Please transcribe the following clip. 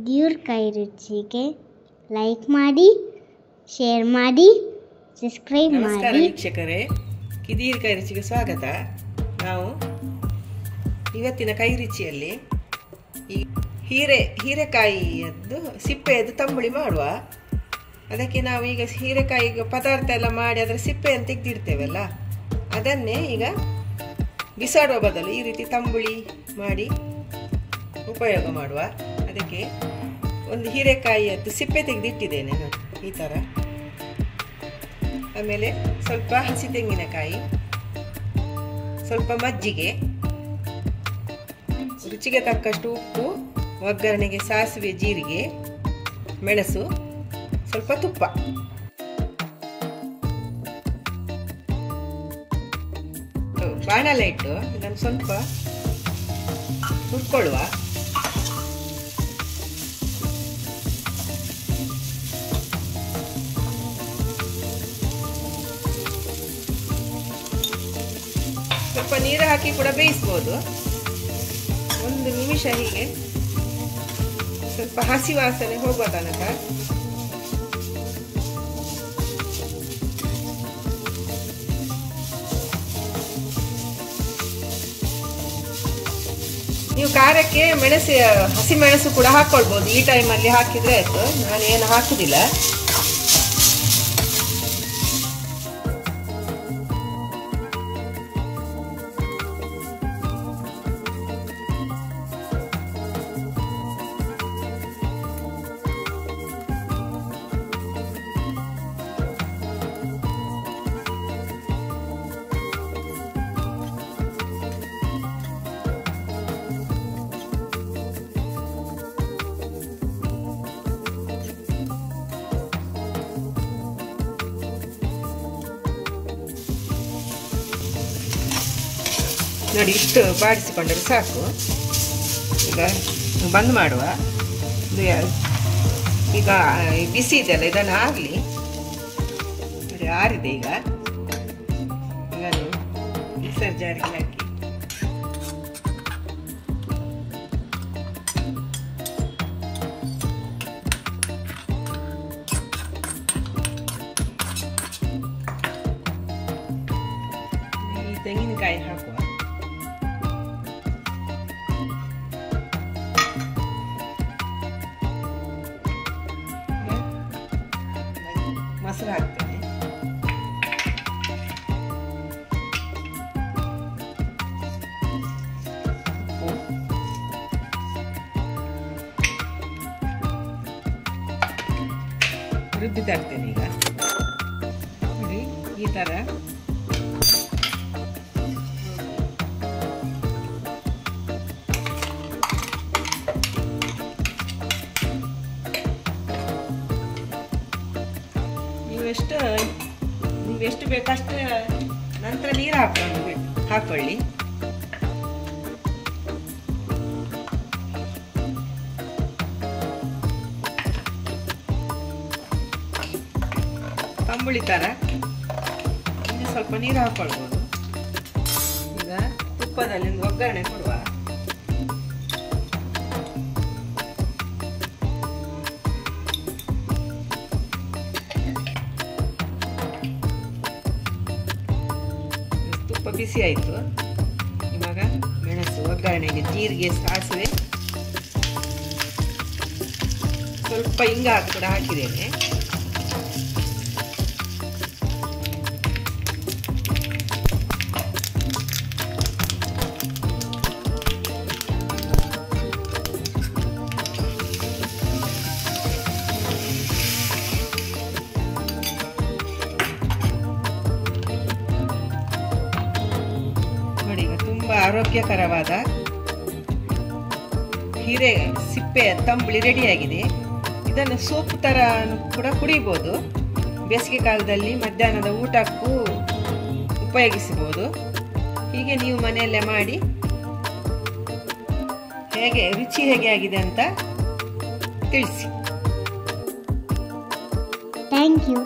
ದೇವ್ರ ಕೈ ರುಚಿಗೆ ಲೈಕ್ ಮಾಡಿ, ಶೇರ್ ಮಾಡಿ, ಸಬ್ಸ್ಕ್ರೈಬ್ ಮಾಡಿ. ನಮಸ್ಕಾರ ವೀಕ್ಷಕರೇ, ಕಿದೀರ್ ಕೈ ರುಚಿಗೆ ಸ್ವಾಗತ. ನಾವು ಇವತ್ತಿನ ಕೈ ರುಚಿಯಲ್ಲಿ ಈ ಹೀರೆಕಾಯಿಯದ್ದು ಸಿಪ್ಪೆಯದ್ದು ತಂಬುಳಿ ಮಾಡುವ. ಅದಕ್ಕೆ ನಾವು ಈಗ ಹೀರೆಕಾಯಿ ಪದಾರ್ಥ ಎಲ್ಲ ಮಾಡಿ ಅದರ ಸಿಪ್ಪೆಯನ್ನು ತೆಗೆದಿಡ್ತೇವಲ್ಲ, ಅದನ್ನೇ ಈಗ ಬಿಸಾಡುವ ಬದಲು ಈ ರೀತಿ ತಂಬುಳಿ ಮಾಡಿ ಉಪಯೋಗ ಮಾಡುವ. ಅದಕ್ಕೆ ಒಂದು ಹೀರೆಕಾಯಿಯದ್ದು ಸಿಪ್ಪೆ ತೆಗೆದಿಟ್ಟಿದ್ದೇನೆ ನಾನು ಈ ಥರ. ಆಮೇಲೆ ಸ್ವಲ್ಪ ಹಸಿ ತೆಂಗಿನಕಾಯಿ, ಸ್ವಲ್ಪ ಮಜ್ಜಿಗೆ, ರುಚಿಗೆ ತಕ್ಕಷ್ಟು ಉಪ್ಪು, ಒಗ್ಗರಣೆಗೆ ಸಾಸಿವೆ, ಜೀರಿಗೆ, ಮೆಣಸು, ಸ್ವಲ್ಪ ತುಪ್ಪ. ಬಾಣಲೆ ಇಟ್ಟು ಇದನ್ನು ಸ್ವಲ್ಪ ಹುರ್ಕೊಳ್ಳುವ. ಸ್ವಲ್ಪ ನೀರು ಹಾಕಿ ಕೂಡ ಬೇಯಿಸ್ಬೋದು. 1 ನಿಮಿಷ ಹೀಗೆ ಸ್ವಲ್ಪ ಹಸಿ ವಾಸನೆ ಹೋಗುವ ತನಕ. ನೀವು ಖಾರಕ್ಕೆ ಹಸಿ ಮೆಣಸು ಕೂಡ ಹಾಕೊಳ್ಬಹುದು. ಈ ಟೈಮಲ್ಲಿ ಹಾಕಿದ್ರೆ ಆಯ್ತು, ನಾನೇನು ಹಾಕುದಿಲ್ಲ. ನೋಡಿ, ಇಷ್ಟು ಬಾಡಿಸಿಕೊಂಡರೆ ಸಾಕು. ಈಗ ಬಂದ್ ಮಾಡುವ. ಈಗ ಬಿಸಿ ಇದೆಯಲ್ಲ, ಇದನ್ನು ಆಗಲಿ ಆರಿದೆ. ಈಗ ನಾನು ಮಿಕ್ಸರ್ ಜಾರಿಗೆ ಹಾಕಿ ಈ ತೆಂಗಿನಕಾಯಿ ಹಾಕುವ. ಮೊಸರು ಹಾಕ್ತೇನೆ. ಉಪ್ಪು, ರುಬ್ಬಿ ತರ್ತೇನೆ. ಈಗ ನೋಡಿ, ಈ ತರ ನೀವೆಷ್ಟು ಬೇಕಷ್ಟು ನಂತರ ನೀರು ಹಾಕೊಳ್ಳಿ. ತಂಬುಳಿ ತರ ಇನ್ನು ಸ್ವಲ್ಪ ನೀರು ಹಾಕೊಳ್ಬೋದು. ಈಗ ತುಪ್ಪದಲ್ಲಿ ಒಂದು ಒಗ್ಗರಣೆ ಕೊಡುವ. ತುಪ್ಪ ಬಿಸಿ ಆಯಿತು. ಇವಾಗ ಮೆಣಸು, ಒಗ್ಗರಣೆಗೆ ಜೀರಿಗೆ, ಸಾಸಿವೆ, ಸ್ವಲ್ಪ ಹಿಂಗ ಕೂಡ ಹಾಕಿದ್ದೇನೆ. ತುಂಬಾ ಆರೋಗ್ಯಕರವಾದ ಹೀರೆ ಸಿಪ್ಪೆ ತಂಬುಳಿ ರೆಡಿಯಾಗಿದೆ. ಇದನ್ನು ಸೂಪ್ ತರ ಕೂಡ ಕುಡಿಬಹುದು. ಬೇಸಿಗೆ ಕಾಲದಲ್ಲಿ ಮಧ್ಯಾಹ್ನದ ಊಟಕ್ಕೂ ಉಪಯೋಗಿಸಬಹುದು. ಹೀಗೆ ನೀವು ಮನೆಯಲ್ಲೇ ಮಾಡಿ ರುಚಿ ಹೇಗೆ ಆಗಿದೆ ಅಂತ ತಿಳಿಸಿ. Thank you.